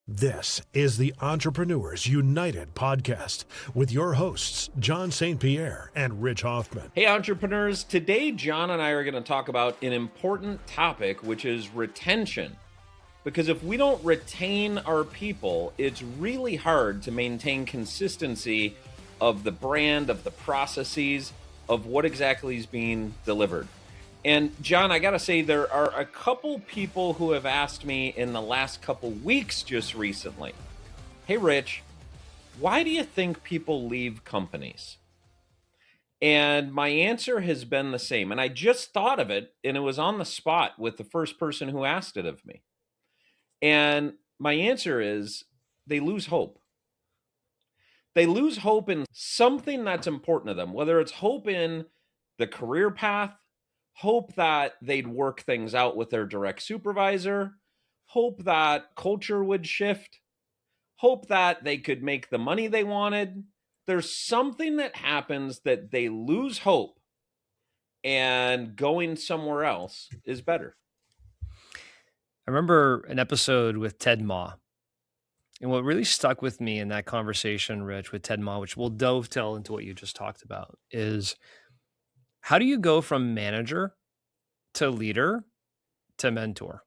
This is the Entrepreneurs United podcast with your hosts, John St. Pierre and Rich Hoffmann. Hey, entrepreneurs. Today, John and I are going to talk about an important topic, which is retention. Because if we don't retain our people, it's really hard to maintain consistency of the brand, of the processes, of what exactly is being delivered. And John, I got to say, there are a couple people who have asked me in the last couple weeks just recently, hey, Rich, why do you think people leave companies? And my answer has been the same. And I just thought of it, and it was on the spot with the first person who asked it of me. And my answer is they lose hope. They lose hope in something that's important to them, whether it's hope in the career path, hope that they'd work things out with their direct supervisor, hope that culture would shift, hope that they could make the money they wanted. There's something that happens that they lose hope, and going somewhere else is better. I remember an episode with Ted Ma. And what really stuck with me in that conversation, Rich, with Ted Ma, which we'll dovetail into what you just talked about, is how do you go from manager to leader to mentor?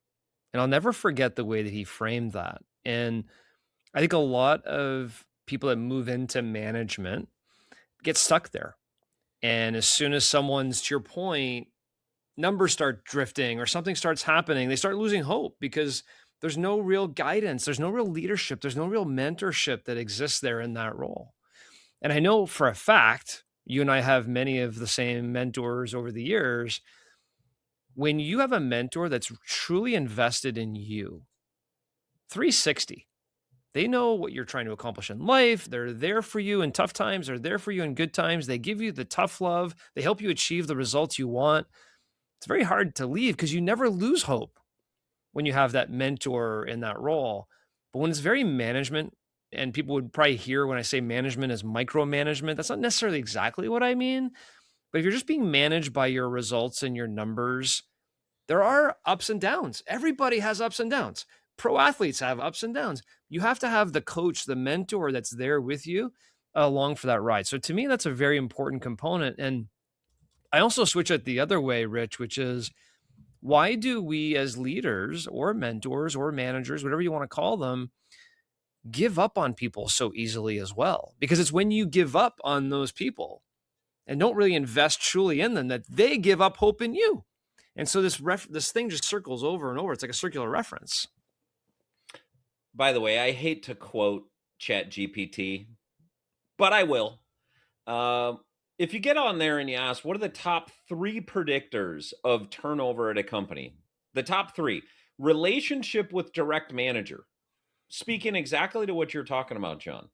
And I'll never forget the way that he framed that. And I think a lot of people that move into management get stuck there. And as soon as someone's, to your point, numbers start drifting or something starts happening, they start losing hope because there's no real guidance. There's no real leadership. There's no real mentorship that exists there in that role. And I know for a fact, you and I have many of the same mentors over the years. When you have a mentor that's truly invested in you, 360, they know what you're trying to accomplish in life. They're there for you in tough times. They're there for you in good times. They give you the tough love. They help you achieve the results you want. It's very hard to leave because you never lose hope when you have that mentor in that role. But when it's very management, and people would probably hear when I say management as micromanagement, that's not necessarily exactly what I mean. But if you're just being managed by your results and your numbers, there are ups and downs. Everybody has ups and downs. Pro athletes have ups and downs. You have to have the coach, the mentor that's there with you along for that ride. So to me, that's a very important component. And I also switch it the other way, Rich, which is, why do we as leaders or mentors or managers, whatever you want to call them, give up on people so easily as well? Because it's when you give up on those people and don't really invest truly in them that they give up hope in you. And so this thing just circles over and over. It's like a circular reference. By the way, I hate to quote ChatGPT, but I will. If you get on there and you ask, what are the top 3 predictors of turnover at a company? The top 3: relationship with direct manager. Speaking exactly to what you're talking about, John,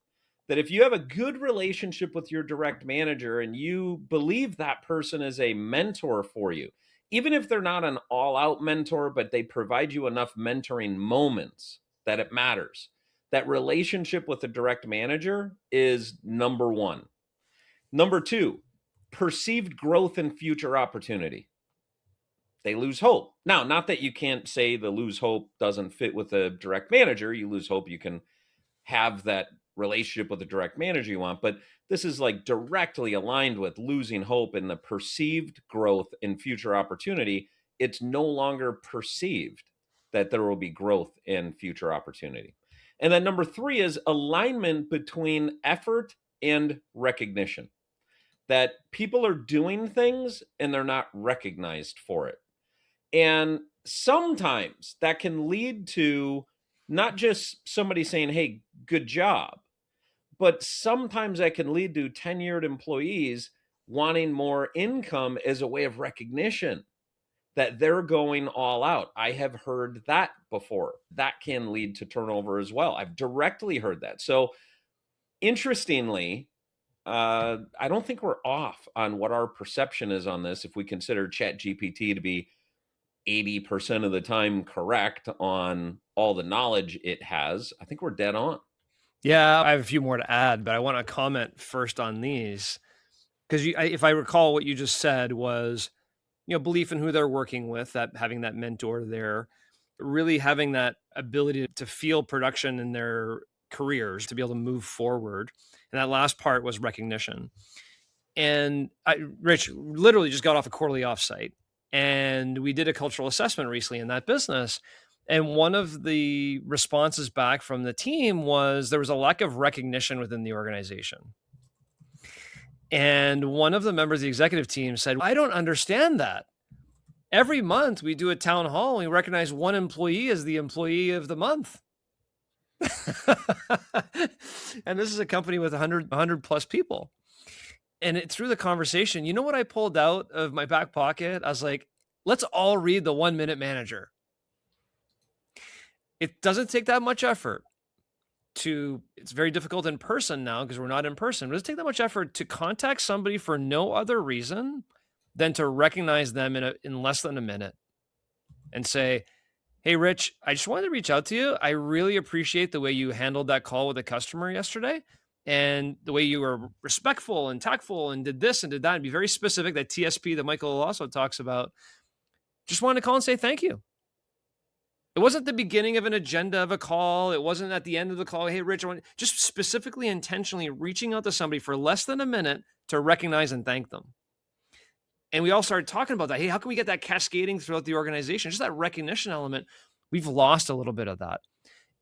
that if you have a good relationship with your direct manager and you believe that person is a mentor for you, even if they're not an all-out mentor, but they provide you enough mentoring moments that it matters, that relationship with the direct manager is number 1. Number 2, perceived growth and future opportunity. They lose hope. Now, not that you can't say the lose hope doesn't fit with a direct manager. You lose hope you can have that relationship with the direct manager you want, but this is like directly aligned with losing hope in the perceived growth and future opportunity. It's no longer perceived that there will be growth and future opportunity. And then number 3 is alignment between effort and recognition. That people are doing things and they're not recognized for it. And sometimes that can lead to not just somebody saying, hey, good job, but sometimes that can lead to tenured employees wanting more income as a way of recognition that they're going all out. I have heard that before. That can lead to turnover as well. I've directly heard that. So interestingly, I don't think we're off on what our perception is on this. If we consider ChatGPT to be 80% of the time correct on all the knowledge it has, I think we're dead on. Yeah, I have a few more to add, but I want to comment first on these because if I recall what you just said was, belief in who they're working with, that having that mentor there. really having that ability to feel production in their careers, to be able to move forward. And that last part was recognition. And Rich literally just got off a quarterly offsite, and we did a cultural assessment recently in that business. And one of the responses back from the team was there was a lack of recognition within the organization. And one of the members of the executive team said, I don't understand that. Every month we do a town hall and we recognize one employee as the employee of the month. And this is a company with 100 plus people. And through the conversation, you know what I pulled out of my back pocket? I was like, let's all read the 1 Minute Manager. It doesn't take that much effort it's very difficult in person now because we're not in person. But it doesn't take that much effort to contact somebody for no other reason than to recognize them in less than a minute and say, hey, Rich, I just wanted to reach out to you. I really appreciate the way you handled that call with a customer yesterday and the way you were respectful and tactful and did this and did that and be very specific, that TSP that Michael also talks about. Just wanted to call and say thank you. It wasn't the beginning of an agenda of a call. It wasn't at the end of the call. Hey, Rich, just specifically intentionally reaching out to somebody for less than a minute to recognize and thank them. And we all started talking about that. Hey, how can we get that cascading throughout the organization? Just that recognition element. We've lost a little bit of that.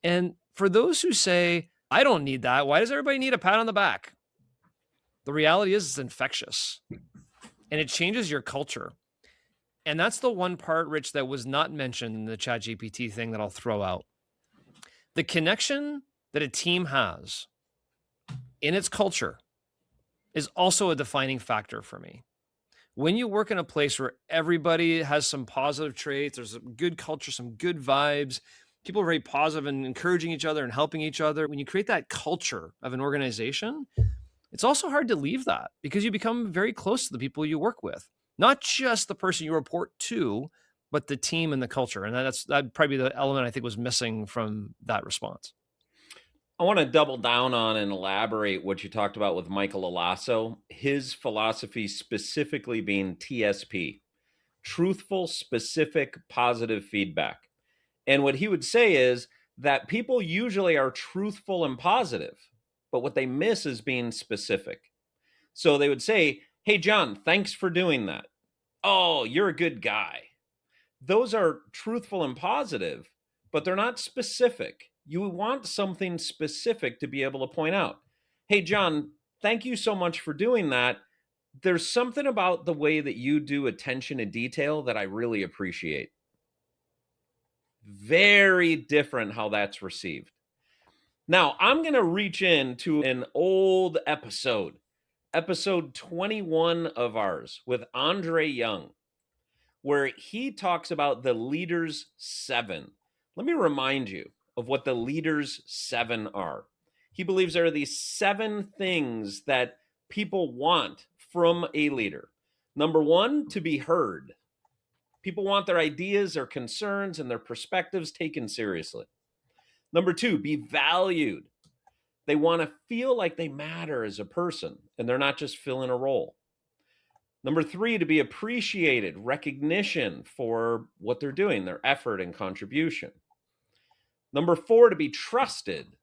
And for those who say, I don't need that, why does everybody need a pat on the back? The reality is it's infectious and it changes your culture. And that's the one part, Rich, that was not mentioned in the ChatGPT thing that I'll throw out. The connection that a team has in its culture is also a defining factor for me. When you work in a place where everybody has some positive traits, there's a good culture, some good vibes, people are very positive and encouraging each other and helping each other. When you create that culture of an organization, it's also hard to leave that because you become very close to the people you work with. Not just the person you report to, but the team and the culture. And that'd probably be the element I think was missing from that response. I want to double down on and elaborate what you talked about with Michael Alasso, his philosophy specifically being TSP, truthful, specific, positive feedback. And what he would say is that people usually are truthful and positive, but what they miss is being specific. So they would say, hey, John, thanks for doing that. Oh, you're a good guy. Those are truthful and positive, but they're not specific. You want something specific to be able to point out. Hey, John, thank you so much for doing that. There's something about the way that you do attention to detail that I really appreciate. Very different how that's received. Now, I'm going to reach into an old episode 21 of ours with Andre Young, where he talks about the Leaders 7. Let me remind you of what the Leaders 7 are. He believes there are these 7 things that people want from a leader. Number 1, to be heard. People want their ideas, their concerns, and their perspectives taken seriously. Number 2, be valued. They want to feel like they matter as a person and they're not just filling a role. Number 3, to be appreciated, recognition for what they're doing, their effort and contribution. Number 4, to be trusted,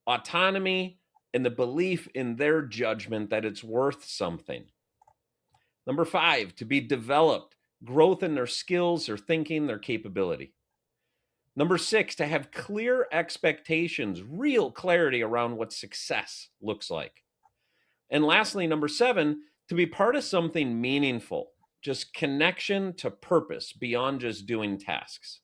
autonomy and the belief in their judgment that it's worth something. Number 5, to be developed, growth in their skills, their thinking, their capability. Number 6, to have clear expectations, real clarity around what success looks like. And lastly, number 7, to be part of something meaningful, just connection to purpose beyond just doing tasks.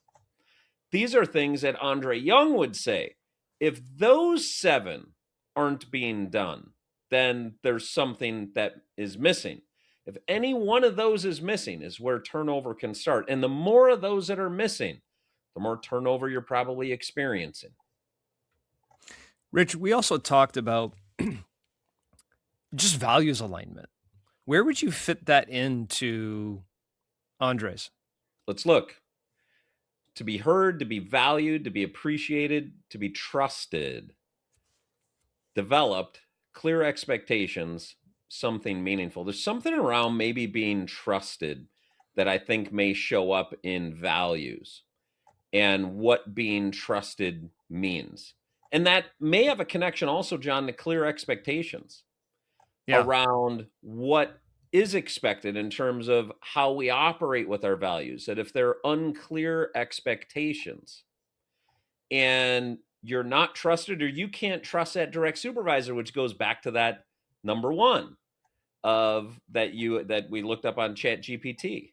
These are things that Andre Young would say, if those 7 aren't being done, then there's something that is missing. If any one of those is missing is where turnover can start. And the more of those that are missing, the more turnover you're probably experiencing. Rich, we also talked about just values alignment. Where would you fit that into Andre's? Let's look. To be heard, to be valued, to be appreciated, to be trusted, developed, clear expectations, something meaningful. There's something around maybe being trusted that I think may show up in values. and what being trusted means. And that may have a connection also, John, to clear expectations around what is expected in terms of how we operate with our values. That if there are unclear expectations and you're not trusted, or you can't trust that direct supervisor, which goes back to that number one of that we looked up on Chat GPT.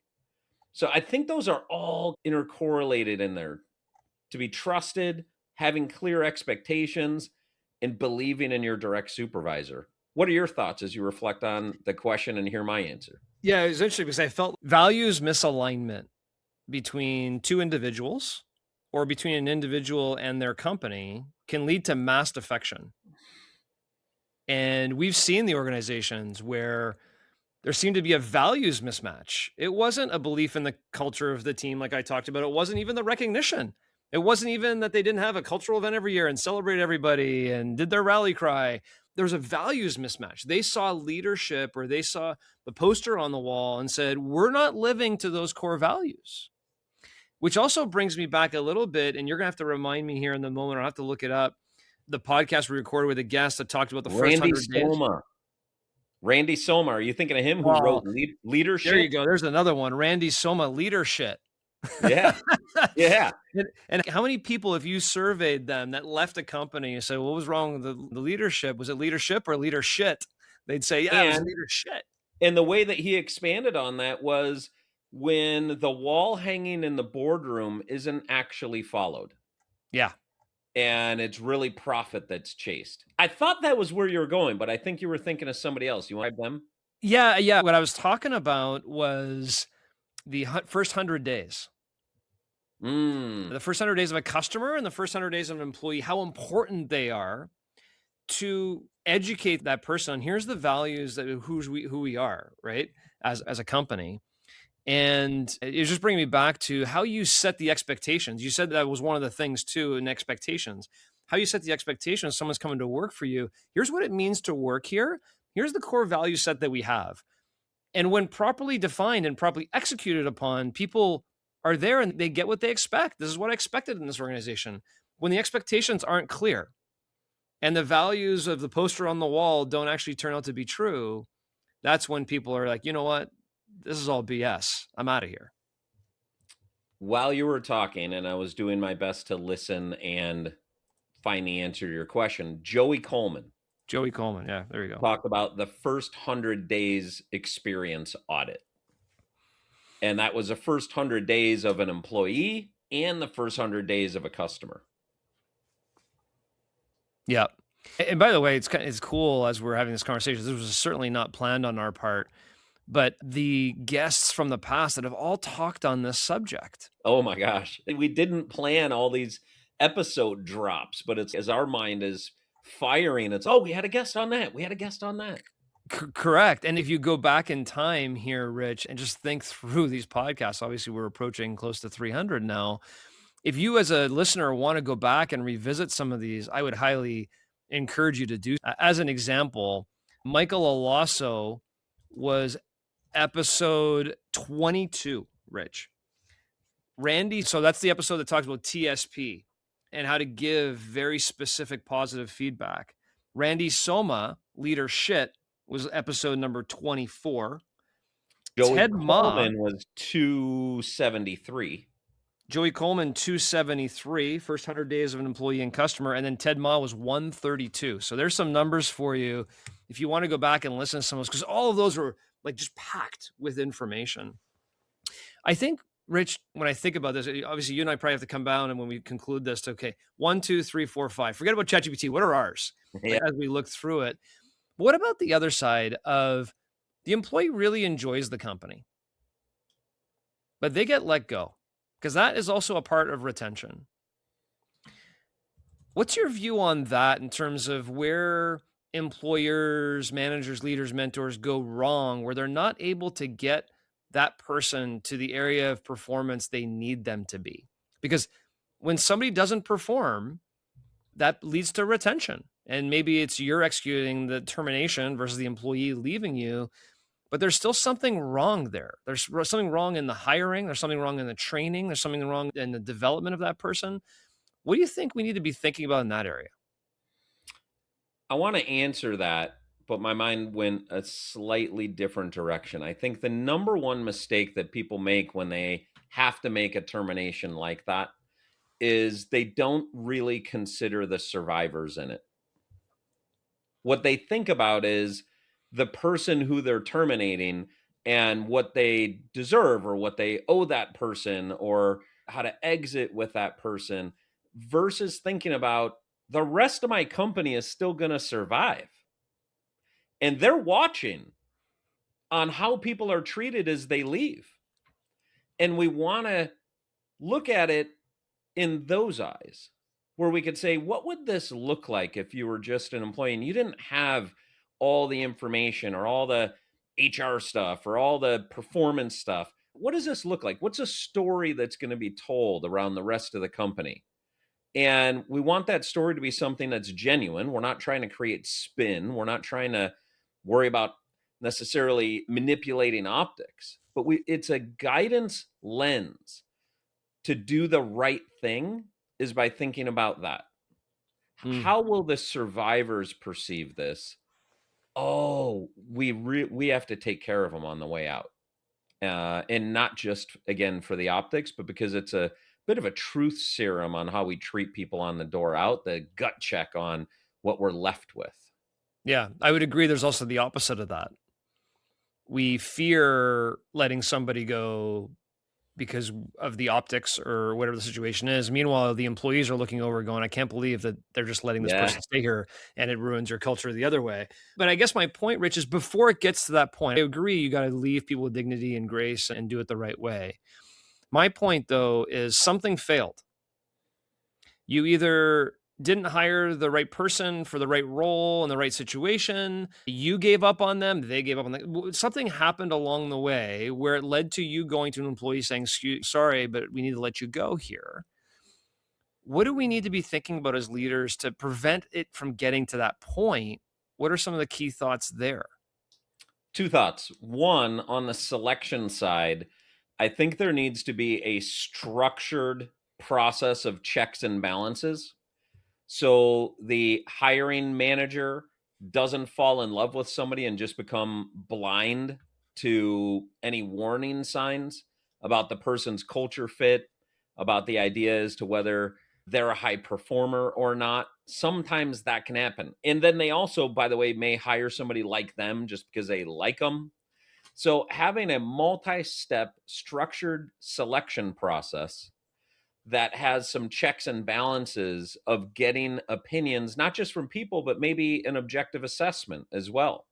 So I think those are all intercorrelated in there. To be trusted, having clear expectations, and believing in your direct supervisor. What are your thoughts as you reflect on the question and hear my answer? Yeah, it was interesting because I felt values misalignment between two individuals or between an individual and their company can lead to mass defection. And we've seen the organizations where there seemed to be a values mismatch. It wasn't a belief in the culture of the team, like I talked about. It wasn't even the recognition. It wasn't even that they didn't have a cultural event every year and celebrate everybody and did their rally cry. There was a values mismatch. They saw leadership, or they saw the poster on the wall and said, we're not living to those core values, which also brings me back a little bit. And you're going to have to remind me here in the moment. I'll have to look it up. The podcast we recorded with a guest that talked about the first 100 days. Randy Soma. Are you thinking of him who wrote Leadership? There you go. There's another one. Randy Soma, Leadership. Yeah. Yeah. And how many people, if you surveyed them that left a company and said, what was wrong with the leadership? Was it leadership or leadership? They'd say, yeah, it was leadership. And the way that he expanded on that was when the wall hanging in the boardroom isn't actually followed. Yeah. And it's really profit that's chased. I thought that was where you were going, but I think you were thinking of somebody else. You want them? Yeah. What I was talking about was the first 100 days. The first 100 days of a customer and the first 100 days of an employee, how important they are to educate that person on here's the values that who we are, right? As a company. And it's just bringing me back to how you set the expectations. You said that was one of the things too, in expectations. How you set the expectations, someone's coming to work for you. Here's what it means to work here. Here's the core value set that we have. And when properly defined and properly executed upon, people are there and they get what they expect. This is what I expected in this organization. When the expectations aren't clear and the values of the poster on the wall don't actually turn out to be true, that's when people are like, you know what? This is all BS. I'm out of here. While you were talking, and I was doing my best to listen and find the answer to your question, Joey Coleman. Yeah, there you go. Talked about the first 100 days experience audit. And that was the first 100 days of an employee and the first 100 days of a customer. Yeah. And by the way, it's cool as we're having this conversation. This was certainly not planned on our part, but the guests from the past that have all talked on this subject. Oh my gosh. We didn't plan all these episode drops, but it's as our mind is firing, it's, we had a guest on that. We had a guest on that. Correct. And if you go back in time here, Rich, and just think through these podcasts, obviously we're approaching close to 300 now. If you as a listener want to go back and revisit some of these, I would highly encourage you to do. As an example, Michael Alasso was episode 22, Rich. Randy, so that's the episode that talks about TSP and how to give very specific positive feedback. Randy Soma, Leadership, was episode number 24. Ted Coleman was 273. Joey Coleman, 273, first 100 days of an employee and customer. And then Ted Ma was 132. So there's some numbers for you if you want to go back and listen to some of those, because all of those were like just packed with information. I think, Rich, when I think about this, obviously you and I probably have to come down and when we conclude this, okay, 1, 2, 3, 4, 5. Forget about ChatGPT. What are ours? Yeah. As we look through it. What about the other side of the employee really enjoys the company, but they get let go? Because that is also a part of retention. What's your view on that in terms of where employers, managers, leaders, mentors go wrong, where they're not able to get that person to the area of performance they need them to be? Because when somebody doesn't perform, that leads to retention. And maybe it's you're executing the termination versus the employee leaving you. but there's still something wrong there. There's something wrong in the hiring. There's something wrong in the training. There's something wrong in the development of that person. What do you think we need to be thinking about in that area? I want to answer that, but my mind went a slightly different direction. I think the number one mistake that people make when they have to make a termination like that is they don't really consider the survivors in it. What they think about is the person who they're terminating and what they deserve or what they owe that person or how to exit with that person versus thinking about the rest of my company is still going to survive. And they're watching on how people are treated as they leave. And we want to look at it in those eyes, where we could say, what would this look like if you were just an employee and you didn't have all the information or all the HR stuff or all the performance stuff? What does this look like? What's a story that's going to be told around the rest of the company? And we want that story to be something that's genuine. We're not trying to create spin. We're not trying to worry about necessarily manipulating optics, but it's a guidance lens. To do the right thing is by thinking about that. How will the survivors perceive this? Oh, we have to take care of them on the way out. And not just, again, for the optics, but because it's a bit of a truth serum on how we treat people on the door out, the gut check on what we're left with. Yeah, I would agree. There's also the opposite of that. We fear letting somebody go because of the optics or whatever the situation is. Meanwhile, the employees are looking over going, I can't believe that they're just letting this person stay here and it ruins your culture the other way. But I guess my point, Rich, is before it gets to that point, I agree, you got to leave people with dignity and grace and do it the right way. My point, though, is something failed. You either didn't hire the right person for the right role in the right situation. You gave up on them. They gave up on them. Something happened along the way where it led to you going to an employee saying, sorry, but we need to let you go here. What do we need to be thinking about as leaders to prevent it from getting to that point? What are some of the key thoughts there? Two thoughts. One, on the selection side, I think there needs to be a structured process of checks and balances. So the hiring manager doesn't fall in love with somebody and just become blind to any warning signs about the person's culture fit, about the idea as to whether they're a high performer or not. Sometimes that can happen. And then they also, by the way, may hire somebody like them just because they like them. So having a multi-step structured selection process that has some checks and balances of getting opinions, not just from people, but maybe an objective assessment as well.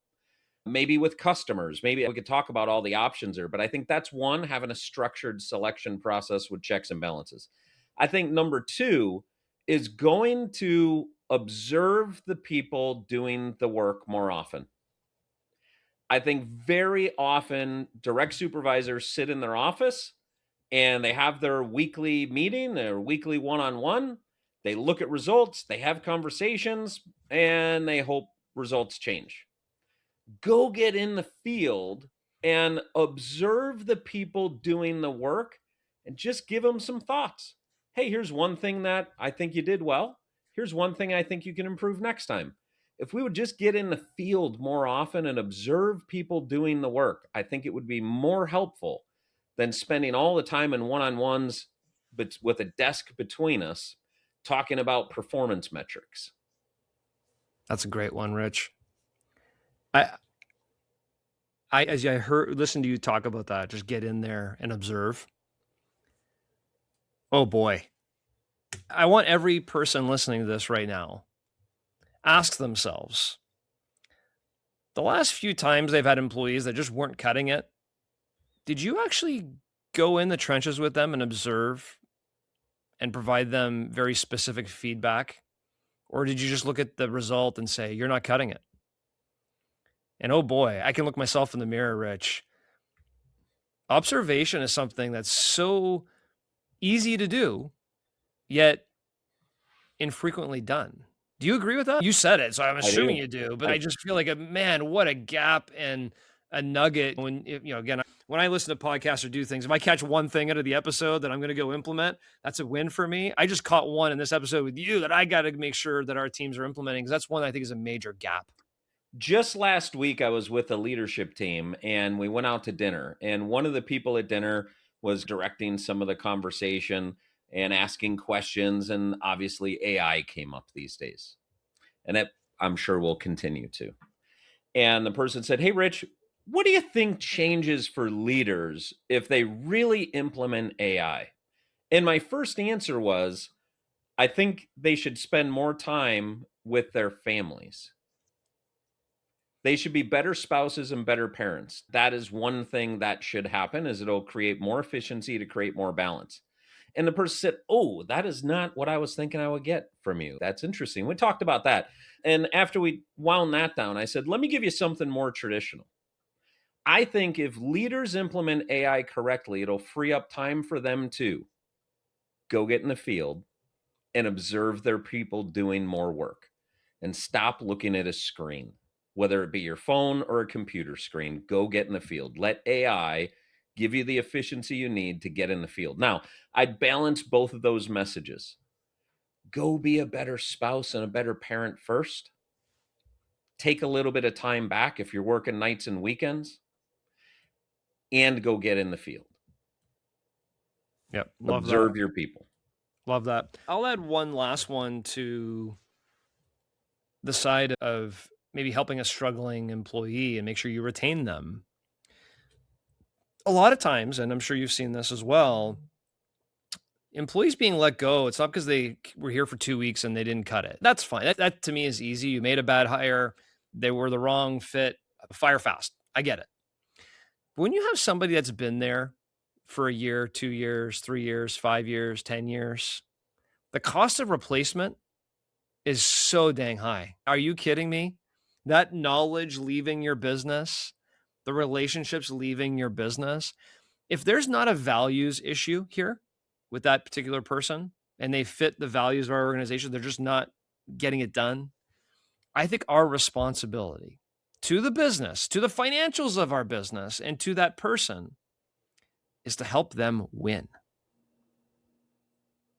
Maybe with customers, maybe we could talk about all the options there, but I think that's one, having a structured selection process with checks and balances. I think number two is going to observe the people doing the work more often. I think very often direct supervisors sit in their office and they have their weekly meeting, their weekly one-on-one. They look at results, they have conversations, and they hope results change. Go get in the field and observe the people doing the work and just give them some thoughts. Hey, here's one thing that I think you did well. Here's one thing I think you can improve next time. If we would just get in the field more often and observe people doing the work, I think it would be more helpful than spending all the time in one-on-ones but with a desk between us talking about performance metrics. That's a great one, Rich. As I listen to you talk about that, just get in there and observe. Oh boy. I want every person listening to this right now, ask themselves, the last few times they've had employees that just weren't cutting it, did you actually go in the trenches with them and observe and provide them very specific feedback? Or did you just look at the result and say, you're not cutting it? And oh boy, I can look myself in the mirror, Rich. Observation is something that's so easy to do, yet infrequently done. Do you agree with that? You said it, so I'm assuming you do, but I just feel like, man, what a gap in a nugget again, when I listen to podcasts or do things, if I catch one thing out of the episode that I'm going to go implement, that's a win for me. I just caught one in this episode with you that I got to make sure that our teams are implementing, because that's one I think is a major gap. Just last week, I was with a leadership team and we went out to dinner. And one of the people at dinner was directing some of the conversation and asking questions. And obviously, AI came up these days. And it, I'm sure will continue to. And the person said, "Hey, Rich, what do you think changes for leaders if they really implement AI?" And my first answer was, I think they should spend more time with their families. They should be better spouses and better parents. That is one thing that should happen, is it'll create more efficiency to create more balance. And the person said, "Oh, that is not what I was thinking I would get from you. That's interesting." We talked about that. And after we wound that down, I said, "Let me give you something more traditional. I think if leaders implement AI correctly, it'll free up time for them to go get in the field and observe their people doing more work and stop looking at a screen, whether it be your phone or a computer screen. Go get in the field. Let AI give you the efficiency you need to get in the field." Now, I'd balance both of those messages. Go be a better spouse and a better parent first. Take a little bit of time back if you're working nights and weekends, and go get in the field. Yep. Love Observe that. your people. Love that. I'll add one last one to the side of maybe helping a struggling employee and make sure you retain them. A lot of times, and I'm sure you've seen this as well, employees being let go, it's not because they were here for 2 weeks and they didn't cut it. That's fine. That to me is easy. You made a bad hire, they were the wrong fit, fire fast. I get it. But when you have somebody that's been there for a year, 2 years, 3 years, 5 years, 10 years, the cost of replacement is so dang high. Are you kidding me? That knowledge leaving your business, the relationships leaving your business, if there's not a values issue here with that particular person and they fit the values of our organization, they're just not getting it done. I think our responsibility to the business, to the financials of our business, and to that person is to help them win.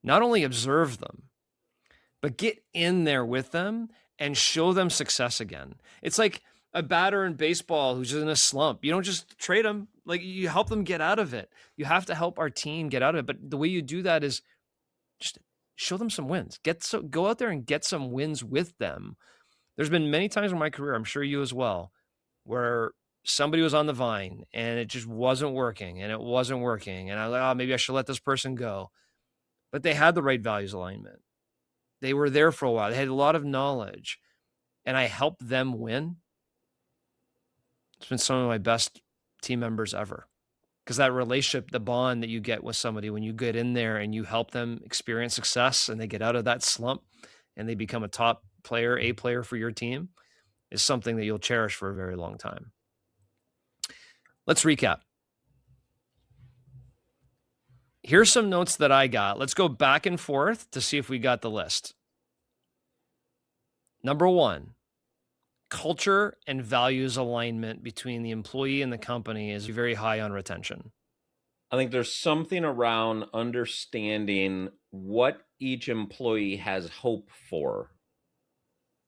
Not only observe them, but get in there with them and show them success again. It's like a batter in baseball who's in a slump. You don't just trade them. Like, you help them get out of it. You have to help our team get out of it. But the way you do that is just show them some wins. Go out there and get some wins with them. There's been many times in my career, I'm sure you as well, where somebody was on the vine and it just wasn't working and it wasn't working. And I was like, oh, maybe I should let this person go. But they had the right values alignment. They were there for a while. They had a lot of knowledge, and I helped them win. It's been some of my best team members ever, because that relationship, the bond that you get with somebody when you get in there and you help them experience success and they get out of that slump and they become a top player, a player for your team, is something that you'll cherish for a very long time. Let's recap. Here's some notes that I got. Let's go back and forth to see if we got the list. Number 1, culture and values alignment between the employee and the company is very high on retention. I think there's something around understanding what each employee has hope for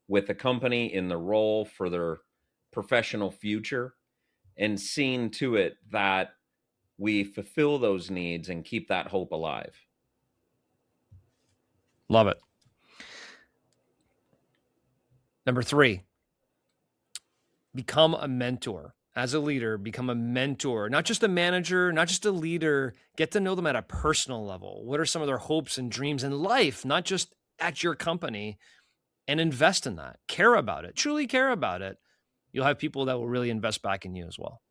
with the company in the role for their professional future, and seeing to it that we fulfill those needs and keep that hope alive. Love it. Number 3, become a mentor. As a leader, become a mentor, not just a manager, not just a leader. Get to know them at a personal level. What are some of their hopes and dreams in life, not just at your company, and invest in that. Care about it, truly care about it. You'll have people that will really invest back in you as well.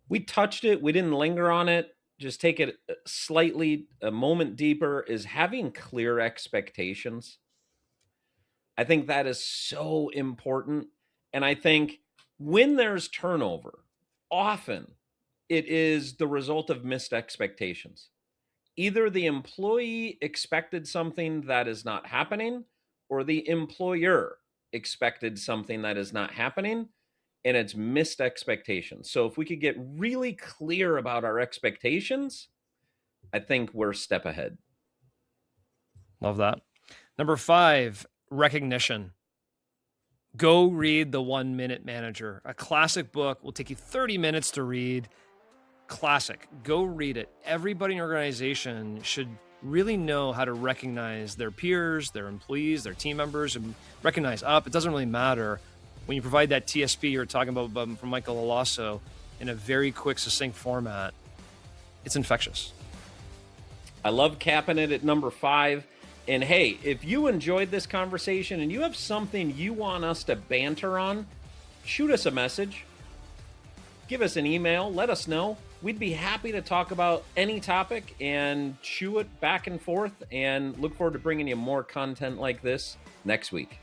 We touched it. We didn't linger on it. Just take it slightly a moment deeper, is having clear expectations. I think that is so important. And I think when there's turnover, often it is the result of missed expectations. Either the employee expected something that is not happening, or the employer expected something that is not happening. and it's missed expectations. So if we could get really clear about our expectations, I think we're a step ahead. Love that. Number 5, recognition. Go read The 1 Minute Manager, a classic book. Will take you 30 minutes to read. Classic. Go read it. Everybody in your organization should really know how to recognize their peers, their employees, their team members, and recognize up. It doesn't really matter. When you provide that TSP you're talking about from Michael Alasso in a very quick, succinct format, it's infectious. I love capping it at number 5. And hey, if you enjoyed this conversation and you have something you want us to banter on, shoot us a message. Give us an email. Let us know. We'd be happy to talk about any topic and chew it back and forth, and look forward to bringing you more content like this next week.